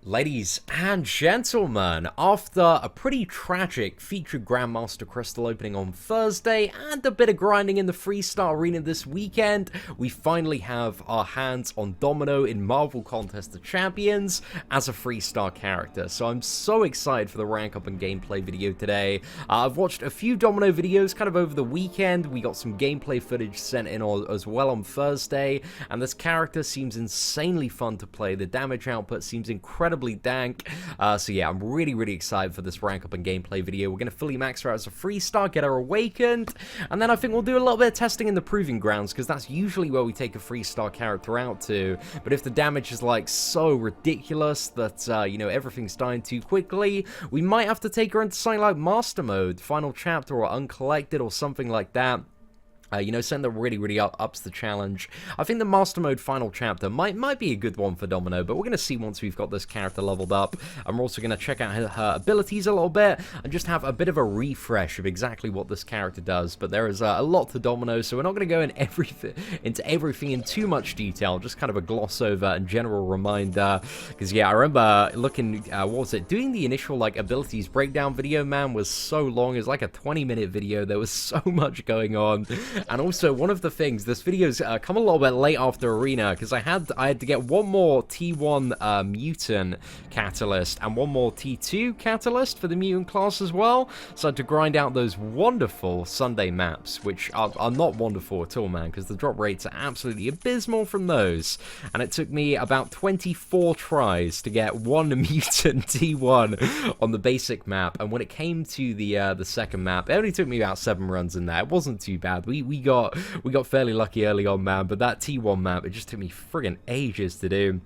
Ladies and gentlemen, after a pretty tragic featured Grandmaster Crystal opening on Thursday and a bit of grinding in the Freestar Arena this weekend, we finally have our hands on Domino in Marvel Contest of Champions as a Freestar character. So I'm so excited for the rank up and gameplay video today. I've watched a few Domino videos kind of over the weekend. We got some gameplay footage sent in as well on Thursday, and this character seems insanely fun to play. The damage output seems incredibly dank. So yeah, I'm really excited for this rank up and gameplay video. We're going to fully max her out as a Freestar, get her awakened, and then I think we'll do a little bit of testing in the Proving Grounds, because that's usually where we take a Freestar character out to. But if the damage is like so ridiculous that, you know, everything's dying too quickly, we might have to take her into something like Master Mode, Final Chapter, or Uncollected, or something like that. You know, something that really ups the challenge. I think the Master Mode Final Chapter might be a good one for Domino, but we're going to see once we've got this character leveled up. And we're also going to check out her abilities a little bit, and just have a bit of a refresh of exactly what this character does. But there is a lot to Domino, so we're not going to go into everything in too much detail, just kind of a gloss over and general reminder. Because, yeah, I remember looking, what was it, doing the initial, like, abilities breakdown video, man, was so long. It was like a 20-minute video. There was so much going on. And also, one of the things, this video's come a little bit late after Arena, because I had to get one more T1 Mutant Catalyst and one more T2 Catalyst for the Mutant class as well. So I had to grind out those wonderful Sunday maps, which are not wonderful at all, man, because the drop rates are absolutely abysmal from those. And it took me about 24 tries to get one Mutant T1 on the basic map. And when it came to the second map, it only took me about 7 runs in there. It wasn't too bad. We got fairly lucky early on, man, but that T1 map, it just took me friggin' ages to do.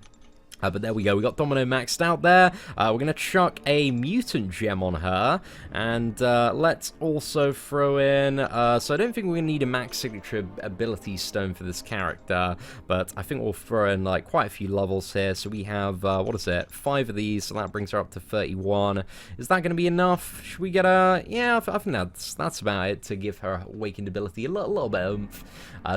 But there we go, we got Domino maxed out there. We're going to chuck a Mutant Gem on her, and let's also throw in, so I don't think we're going to need a max signature ability stone for this character, but I think we'll throw in like quite a few levels here. So we have, what is it, 5 of these, so that brings her up to 31. Is that going to be enough? Should we get a, yeah, I think that's about it to give her awakened ability a little bit of oomph.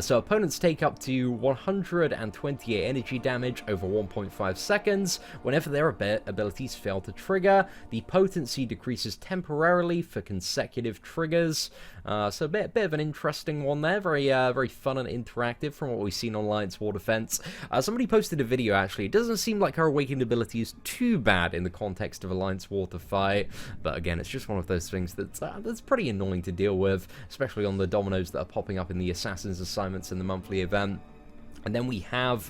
So opponents take up to 128 energy damage over 1.5 seconds whenever their abilities fail to trigger. The potency decreases temporarily for consecutive triggers. So a bit of an interesting one there. Very fun and interactive from what we've seen on Alliance War Defense. Somebody posted a video, actually. It doesn't seem like her awakened ability is too bad in the context of Alliance War to fight, but again, it's just one of those things that's pretty annoying to deal with, especially on the Dominoes that are popping up in the Assassin's assignments in the monthly event. And then we have,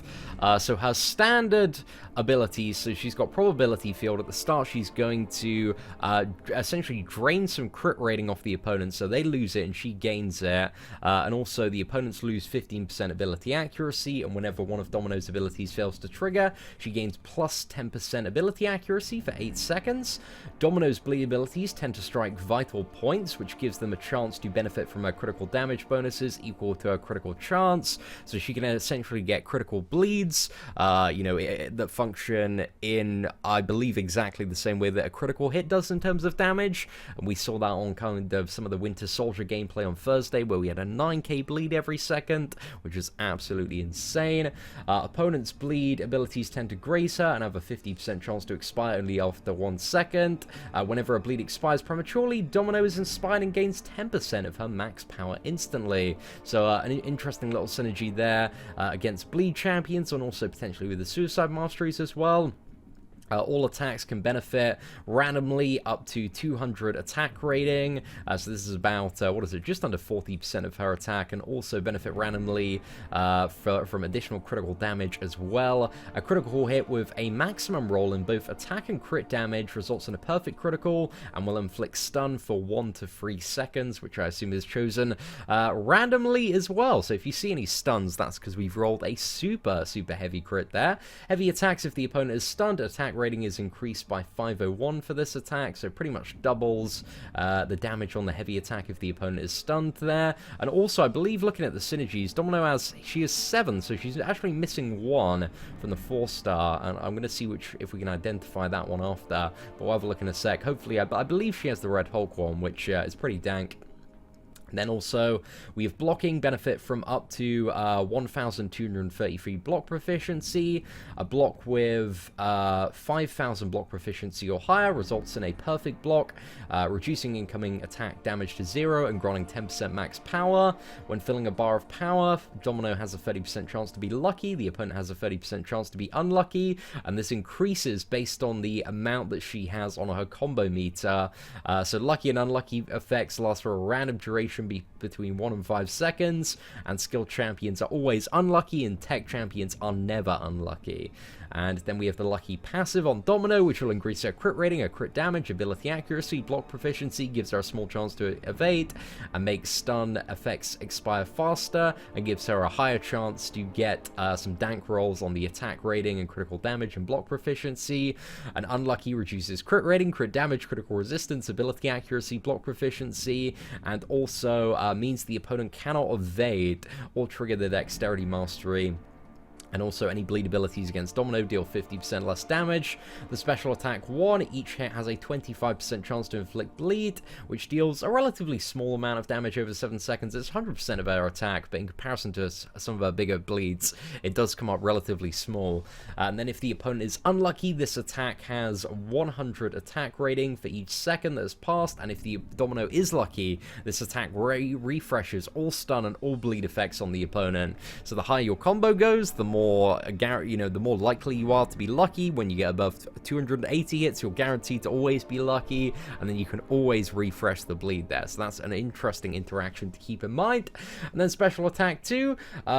so her standard abilities, so she's got probability field. At the start, she's going to essentially drain some crit rating off the opponent, so they lose it and she gains it. And also, the opponents lose 15% ability accuracy, and whenever one of Domino's abilities fails to trigger, she gains plus 10% ability accuracy for 8 seconds. Domino's bleed abilities tend to strike vital points, which gives them a chance to benefit from her critical damage bonuses equal to her critical chance, so she can essentially get critical bleeds, you know, that function in, I believe, exactly the same way that a critical hit does in terms of damage. And we saw that on kind of some of the Winter Soldier gameplay on Thursday, where we had a 9k bleed every second, which is absolutely insane. Opponents' bleed abilities tend to graze her and have a 50% chance to expire only after 1 second. Whenever a bleed expires prematurely, Domino is inspired and gains 10% of her max power instantly. So an interesting little synergy there against bleed champions, and also potentially with the suicide masteries as well. All attacks can benefit randomly up to 200 attack rating, so this is about, what is it, just under 40% of her attack, and also benefit randomly from additional critical damage as well. A critical hit with a maximum roll in both attack and crit damage results in a perfect critical, and will inflict stun for 1 to 3 seconds, which I assume is chosen randomly as well. So if you see any stuns, that's because we've rolled a super heavy crit there. Heavy attacks, if the opponent is stunned, attack rating is increased by 501 for this attack, so pretty much doubles the damage on the heavy attack if the opponent is stunned there. And also, I believe, looking at the synergies, Domino she is 7, so she's actually missing 1 from the 4-star, and I'm going to see if we can identify that one after, but we'll have a look in a sec. Hopefully, I believe she has the Red Hulk one, which is pretty dank. Then also, we have blocking, benefit from up to 1,233 block proficiency. A block with 5,000 block proficiency or higher results in a perfect block, reducing incoming attack damage to 0 and granting 10% max power. When filling a bar of power, Domino has a 30% chance to be lucky, the opponent has a 30% chance to be unlucky, and this increases based on the amount that she has on her combo meter. So lucky and unlucky effects last for a random duration between 1 and 5 seconds, and skilled champions are always unlucky and tech champions are never unlucky. And then we have the lucky passive on Domino, which will increase her crit rating, her crit damage, ability accuracy, block proficiency, gives her a small chance to evade, and makes stun effects expire faster, and gives her a higher chance to get some dank rolls on the attack rating and critical damage and block proficiency. And unlucky reduces crit rating, crit damage, critical resistance, ability accuracy, block proficiency, and also means the opponent cannot evade or trigger the dexterity mastery. And also, any bleed abilities against Domino deal 50% less damage. The special attack 1, each hit has a 25% chance to inflict bleed, which deals a relatively small amount of damage over 7 seconds. It's 100% of our attack, but in comparison to some of our bigger bleeds, it does come up relatively small. And then if the opponent is unlucky, this attack has 100 attack rating for each second that has passed, and if the Domino is lucky, this attack refreshes all stun and all bleed effects on the opponent. So the higher your combo goes, the more the more likely you are to be lucky. When you get above 280 hits, you're guaranteed to always be lucky, and then you can always refresh the bleed there. So that's an interesting interaction to keep in mind. And then special attack 2,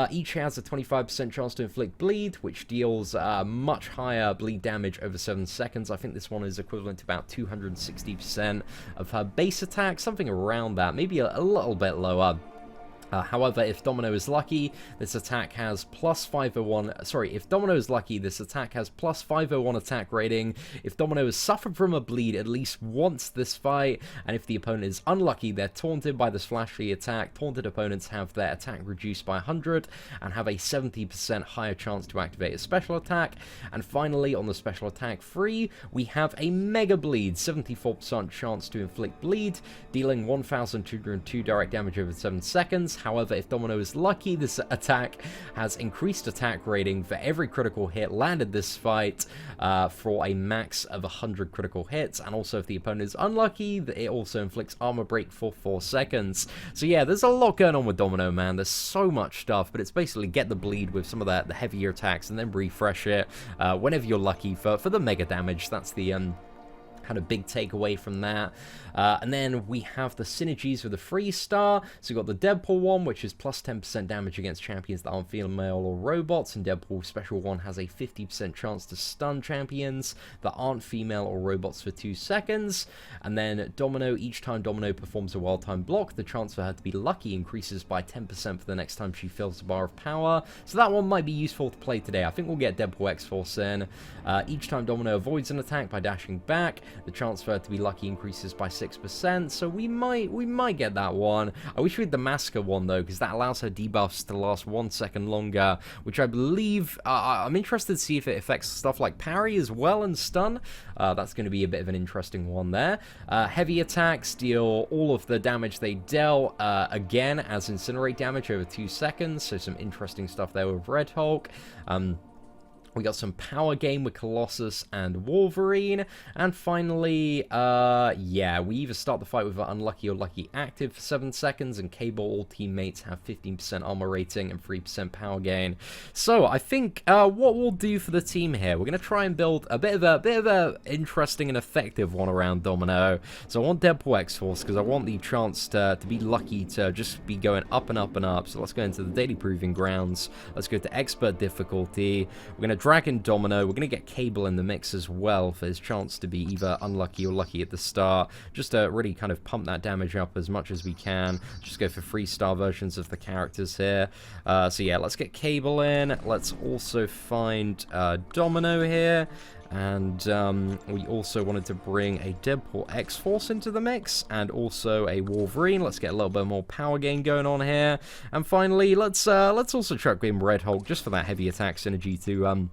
each has a 25% chance to inflict bleed, which deals much higher bleed damage over 7 seconds. I think this one is equivalent to about 260% of her base attack, something around that, maybe a little bit lower. However, if Domino is lucky, this attack has plus 501... Sorry, if Domino is lucky, this attack has plus 501 attack rating. If Domino has suffered from a bleed at least once this fight, and if the opponent is unlucky, they're taunted by this flashy attack. Taunted opponents have their attack reduced by 100 and have a 70% higher chance to activate a special attack. And finally, on the special attack 3, we have a mega bleed, 74% chance to inflict bleed, dealing 1,202 direct damage over 7 seconds. However, if Domino is lucky, this attack has increased attack rating for every critical hit landed this fight for a max of 100 critical hits. And also, if the opponent is unlucky, it also inflicts armor break for 4 seconds. So yeah, there's a lot going on with Domino, man. There's so much stuff, but it's basically get the bleed with some of the heavier attacks and then refresh it whenever you're lucky for the mega damage. That's the kind of big takeaway from that. And then we have the synergies with the Freeze Star. So we've got the Deadpool one, which is plus 10% damage against champions that aren't female or robots, and Deadpool Special 1 has a 50% chance to stun champions that aren't female or robots for 2 seconds. And then Domino, each time Domino performs a wild time block, the chance for her to be lucky increases by 10% for the next time she fills the bar of power. So that one might be useful to play today. I think we'll get Deadpool X-Force in. Each time Domino avoids an attack by dashing back, the chance for her to be lucky increases by 6%, so we might get that one. I wish we had the Masker one though, because that allows her debuffs to last 1 second longer, which I believe I'm interested to see if it affects stuff like parry as well and stun. That's going to be a bit of an interesting one there. Heavy attacks deal all of the damage they dealt again as incinerate damage over 2 seconds, so some interesting stuff there with Red Hulk. We got some power gain with Colossus and Wolverine. And finally, yeah, we either start the fight with an unlucky or lucky active for 7 seconds, and Cable all teammates have 15% armor rating and 3% power gain. So I think what we'll do for the team here, we're going to try and build a bit of a interesting and effective one around Domino. So I want Deadpool X-Force because I want the chance to be lucky to just be going up and up and up. So let's go into the Daily Proving Grounds. Let's go to Expert Difficulty. We're going to Dragon Domino. We're going to get Cable in the mix as well for his chance to be either unlucky or lucky at the start, just to really kind of pump that damage up as much as we can. Just go for 3-star versions of the characters here. So yeah, let's get Cable in. Let's also find Domino here. And we also wanted to bring a Deadpool X-Force into the mix, and also a Wolverine. Let's get a little bit more power gain going on here. And finally, let's also chuck in Red Hulk just for that heavy attack synergy to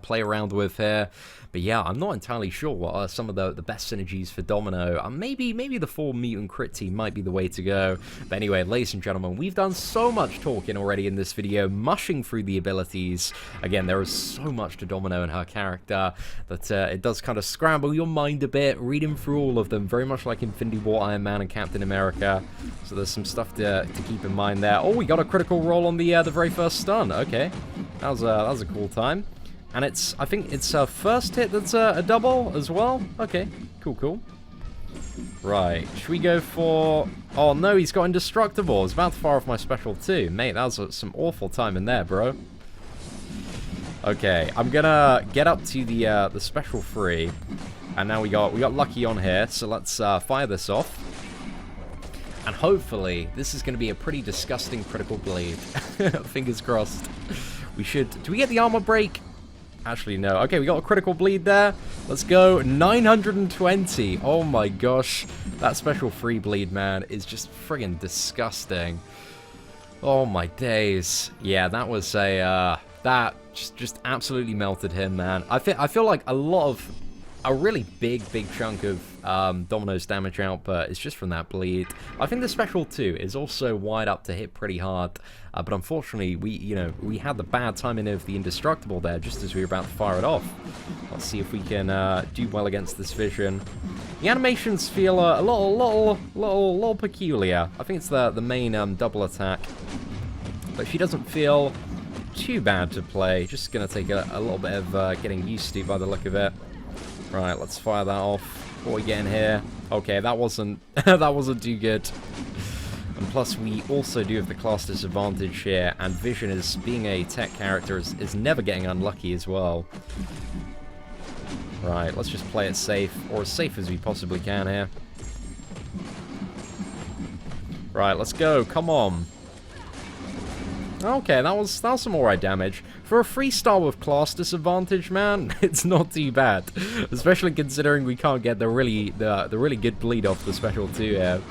play around with here. But yeah, I'm not entirely sure what are some of the best synergies for Domino. Maybe the full mutant crit team might be the way to go. But anyway, ladies and gentlemen, we've done so much talking already in this video, mushing through the abilities. Again, there is so much to Domino and her character that it does kind of scramble your mind a bit, reading through all of them, very much like Infinity War, Iron Man, and Captain America. So there's some stuff to keep in mind there. Oh, we got a critical roll on the very first stun. Okay, that was a cool time. And I think it's her first hit that's a double as well. Okay, cool. Right, should we go for... Oh no, he's got indestructible. I was about to fire off my special too. Mate, that was some awful time in there, bro. Okay, I'm gonna get up to the special 3. And now we got Lucky on here, so let's fire this off. And hopefully, this is gonna be a pretty disgusting critical bleed. Fingers crossed. We should... Do we get the armor break? Actually, no. Okay, we got a critical bleed there. Let's go. 920. Oh my gosh. That special 3 bleed, man, is just friggin' disgusting. Oh my days. Yeah, that was a... that just absolutely melted him, man. I feel like a really big chunk of Domino's damage output is just from that bleed. I think the special 2 is also wide up to hit pretty hard, but unfortunately we had the bad timing of the indestructible there just as we were about to fire it off. Let's see if we can do well against this vision. The animations feel a little peculiar. I think it's the main double attack, but she doesn't feel too bad to play. Just gonna take a little bit of getting used to by the look of it. Right, let's fire that off. What are we getting here? Okay, that wasn't too good. And plus, we also do have the class disadvantage here, and Vision, is being a tech character, is never getting unlucky as well. Right, let's just play it safe, or as safe as we possibly can here. Right, let's go. Come on. Okay, that was some alright damage. For a 3-star with class disadvantage, man, it's not too bad. Especially considering we can't get the really good bleed off the special 2 here.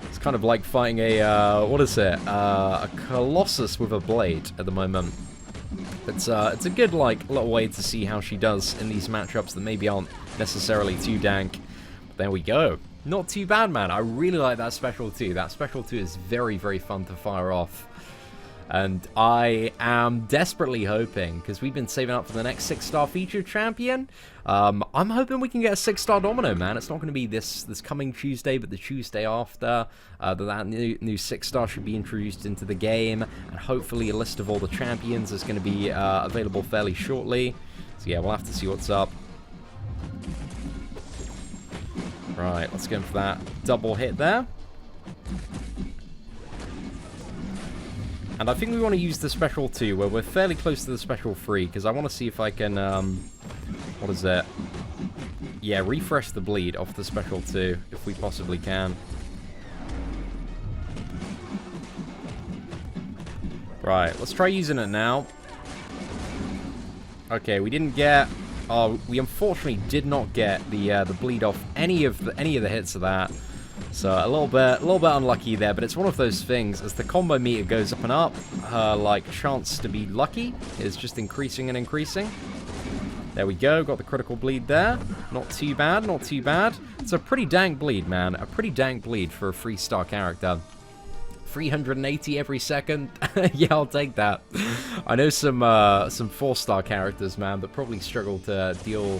It's kind of like fighting a, what is it? A Colossus with a blade at the moment. It's a good, like, little way to see how she does in these matchups that maybe aren't necessarily too dank. But there we go. Not too bad, man. I really like that special 2. That special 2 is very fun to fire off. And I am desperately hoping, because we've been saving up for the next 6-star featured champion, I'm hoping we can get a 6-star Domino, man. It's not going to be this coming Tuesday, but the Tuesday after, that new 6-star should be introduced into the game, and hopefully a list of all the champions is going to be available fairly shortly. So yeah, we'll have to see what's up. Right, let's go in for that double hit there. And I think we want to use the special 2, where we're fairly close to the special 3, because I want to see if I can, what is it? Yeah, refresh the bleed off the special 2, if we possibly can. Right, let's try using it now. Okay, we didn't get... we unfortunately did not get the bleed off any of the hits of that. So a little bit unlucky there, but it's one of those things. As the combo meter goes up and up, her like chance to be lucky is just increasing and increasing. There we go, got the critical bleed there. Not too bad, not too bad. It's a pretty dank bleed, man. A pretty dank bleed for a 3-star character. 380 every second. Yeah, I'll take that. I know some 4-star characters, man, that probably struggle to deal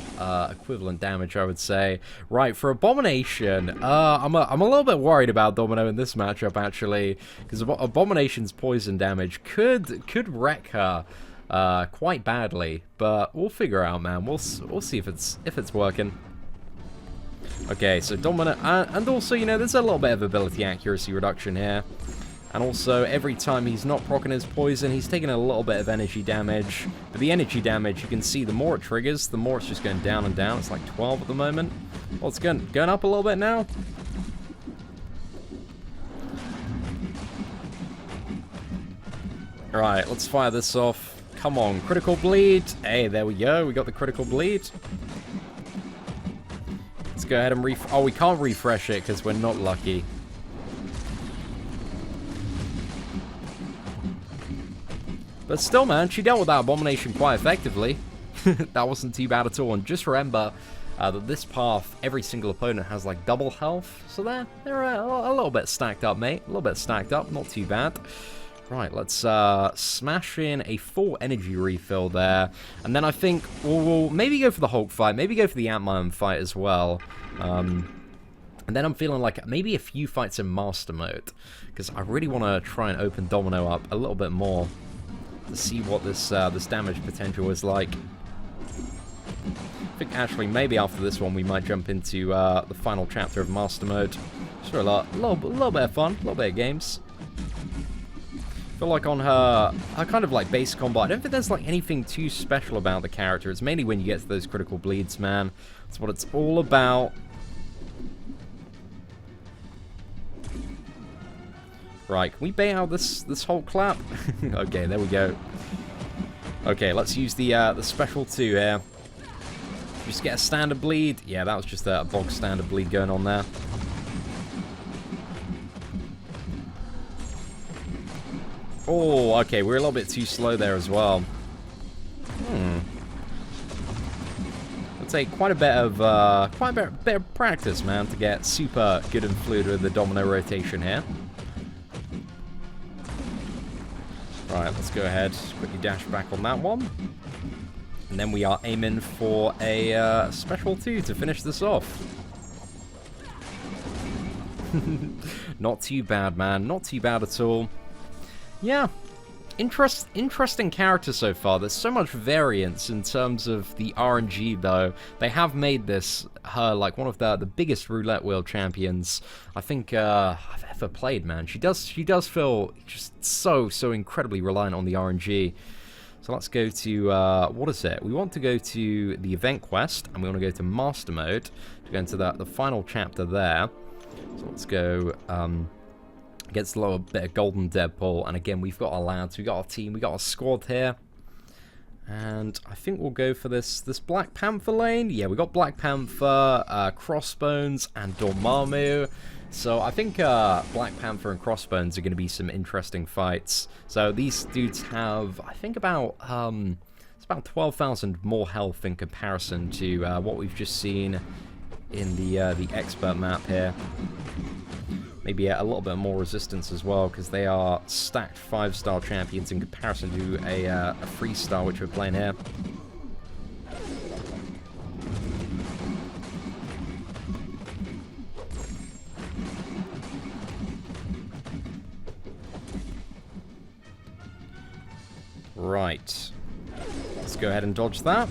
equivalent damage, I would say. Right, for Abomination, I'm a little bit worried about Domino in this matchup, actually, because Abomination's poison damage could wreck her quite badly, but we'll figure out, man. We'll see if it's working. Okay, so Domino, and also, you know, there's a little bit of ability accuracy reduction here. And also, every time he's not proccing his poison, he's taking a little bit of energy damage. But the energy damage, you can see, the more it triggers, the more it's just going down and down. It's like 12 at the moment. Well, it's going up a little bit now. Alright, let's fire this off. Come on, critical bleed. Hey, there we go. We got the critical bleed. Let's go ahead and oh, we can't refresh it because we're not lucky. But still, man, she dealt with that abomination quite effectively. That wasn't too bad at all. And just remember that this path, every single opponent has like double health. So they're a little bit stacked up, mate. A little bit stacked up, not too bad. Right, let's smash in a full energy refill there. And then I think we'll maybe go for the Hulk fight. Maybe go for the Ant-Man fight as well. And then I'm feeling like maybe a few fights in Master Mode. Because I really want to try and open Domino up a little bit more. To see what this damage potential is like. I think actually maybe after this one we might jump into the final chapter of Master Mode. Just for a little bit of fun, a little bit of games. I feel like on her kind of like base combat, I don't think there's like anything too special about the character. It's mainly when you get to those critical bleeds, man. That's what it's all about. Right, can we bait out this whole clap? Okay, there we go. Okay, let's use the special 2 here. Just get a standard bleed. Yeah, that was just a bog standard bleed going on there. Oh, okay, we're a little bit too slow there as well. It'll take quite a bit of practice, man, to get super good and fluid with the Domino rotation here. Right, let's go ahead, quickly dash back on that one. And then we are aiming for a special 2 to finish this off. Not too bad, man. Not too bad at all. Yeah. Interesting character so far. There's so much variance in terms of the RNG, though. They have made this her like one of the biggest roulette wheel champions I think I've ever played, man. She does feel just so incredibly reliant on the RNG. So let's go to what is it? We want to go to the event quest, and we want to go to Master Mode to go into the final chapter there. So let's go. Gets a little bit of golden Deadpool, and again we've got our lads, we got our team, we got our squad here, and I think we'll go for this Black Panther lane. Yeah, we got Black Panther, Crossbones, and Dormammu. So I think Black Panther and Crossbones are going to be some interesting fights. So these dudes have, I think, about it's about 12,000 more health in comparison to what we've just seen in the expert map here. Maybe a little bit more resistance as well, because they are stacked 5-star champions in comparison to a 3-star which we're playing here. Right. Let's go ahead and dodge that.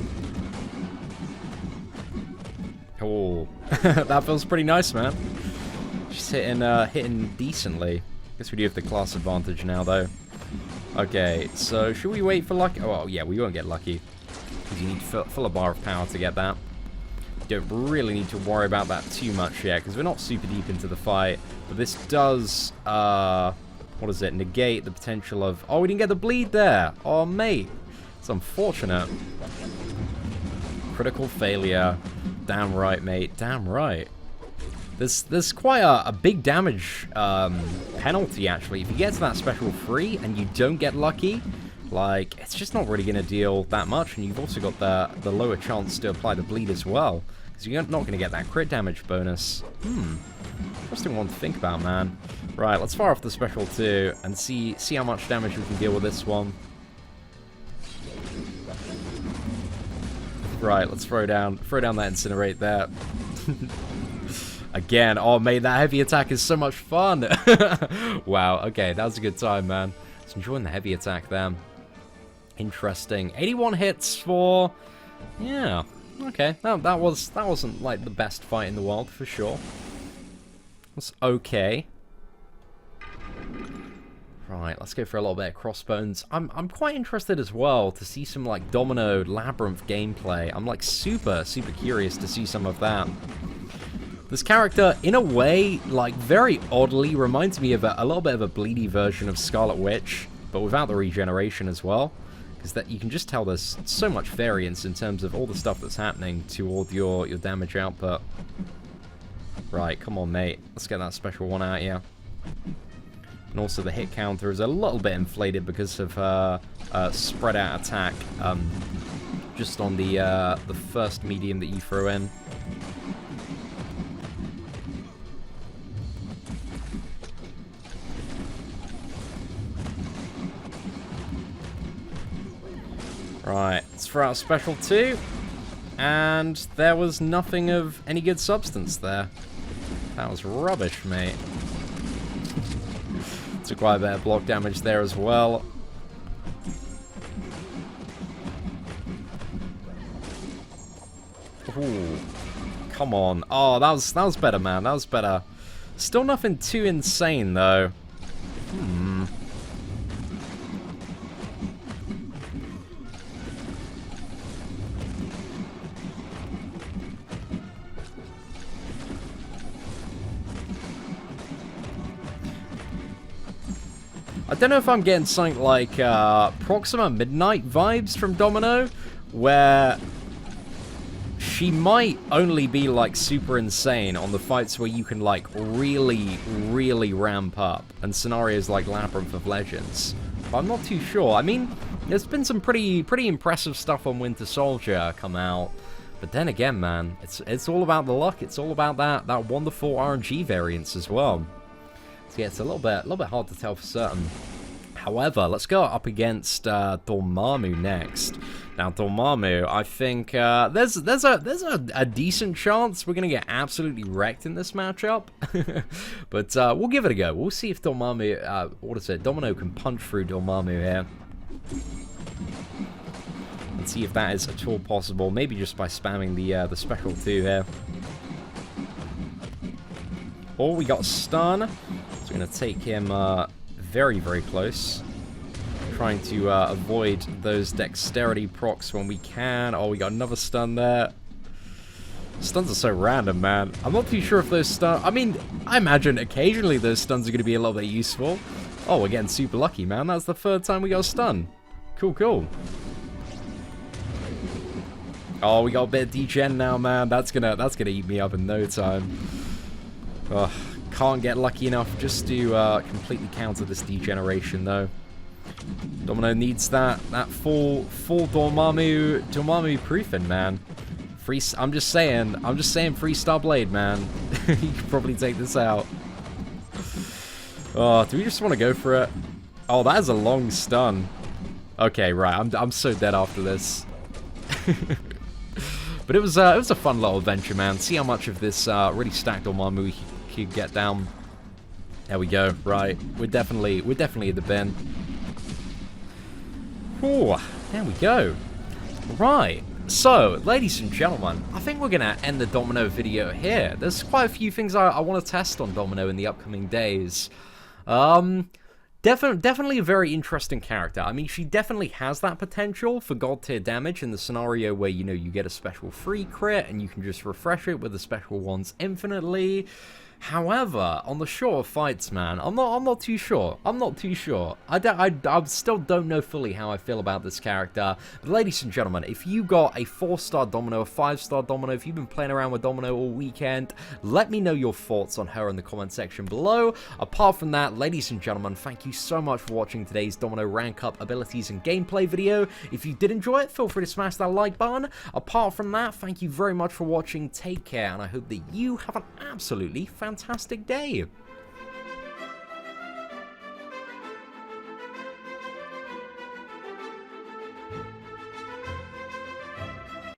Oh, that feels pretty nice, man. She's hitting decently. Guess we do have the class advantage now, though. Okay, so should we wait for lucky? Oh, well, yeah, we won't get lucky. Because you need to fill a bar of power to get that. You don't really need to worry about that too much yet, because we're not super deep into the fight. But this does, what is it, negate the potential of... Oh, we didn't get the bleed there. Oh, mate. It's unfortunate. Critical failure. Damn right, mate. Damn right. There's quite a big damage penalty, actually. If you get to that special 3 and you don't get lucky, like, it's just not really going to deal that much. And you've also got the lower chance to apply the bleed as well, because you're not going to get that crit damage bonus. Interesting one to think about, man. Right, let's fire off the special 2 and see how much damage we can deal with this one. Right, let's throw down that incinerate there. Again, oh mate, that heavy attack is so much fun. Wow, okay, that was a good time, man. I was enjoying the heavy attack there. Interesting. 81 hits for... Yeah, okay. That wasn't like the best fight in the world, for sure. That's okay. Right, let's go for a little bit of Crossbones. I'm quite interested as well to see some like Domino Labyrinth gameplay. I'm like super curious to see some of that. This character, in a way, like very oddly, reminds me of a little bit of a bleedy version of Scarlet Witch, but without the regeneration as well. Because that you can just tell there's so much variance in terms of all the stuff that's happening toward your damage output. Right, come on, mate. Let's get that special one out here. And also the hit counter is a little bit inflated because of her spread out attack just on the first medium that you throw in. Right, let's throw out special 2. And there was nothing of any good substance there. That was rubbish, mate. Took quite a bit of block damage there as well. Ooh, come on. Oh, that was better, man. That was better. Still nothing too insane, though. I don't know if I'm getting something like Proxima Midnight vibes from Domino, where she might only be like super insane on the fights where you can like really, really ramp up, and scenarios like Labyrinth of Legends. But I'm not too sure. I mean, there's been some pretty impressive stuff on Winter Soldier come out, but then again, man, it's all about the luck. It's all about that wonderful RNG variance as well. So yeah, it's a little bit hard to tell for certain. However, let's go up against Dormammu next. Now, Dormammu, I think there's a decent chance we're gonna get absolutely wrecked in this matchup, but we'll give it a go. We'll see if Dormammu, Domino can punch through Dormammu here, and see if that is at all possible. Maybe just by spamming the special 2 here. Oh, we got stun. So we're going to take him very, very close. Trying to avoid those dexterity procs when we can. Oh, we got another stun there. Stuns are so random, man. I'm not too sure if those stuns... I mean, I imagine occasionally those stuns are going to be a little bit useful. Oh, we're getting super lucky, man. That's the 3rd time we got a stun. Cool, cool. Oh, we got a bit of degen now, man. That's gonna eat me up in no time. Ugh, can't get lucky enough just to completely counter this degeneration, though. Domino needs that full Dormammu proofing, man. I'm just saying, Freestar Blade, man. You can probably take this out. Oh, do we just want to go for it? Oh, that is a long stun. Okay, right. I'm so dead after this. But it was a fun little adventure, man. See how much of this really stacked Dormammu we could get down. There we go. Right, we're definitely at the bin. Ooh, there we go. Right. So, ladies and gentlemen, I think we're gonna end the Domino video here. There's quite a few things I want to test on Domino in the upcoming days. Definitely a very interesting character. I mean, she definitely has that potential for god tier damage in the scenario where, you know, you get a special free crit and you can just refresh it with the special ones infinitely. However, on the shorter fights, man, I'm not too sure. I still don't know fully how I feel about this character. But ladies and gentlemen, if you got a 4-star Domino, a 5-star Domino, if you've been playing around with Domino all weekend, let me know your thoughts on her in the comment section below. Apart from that, ladies and gentlemen, thank you so much for watching today's Domino rank up abilities and gameplay video. If you did enjoy it, feel free to smash that like button. Apart from that, thank you very much for watching. Take care, and I hope that you have an absolutely fantastic day.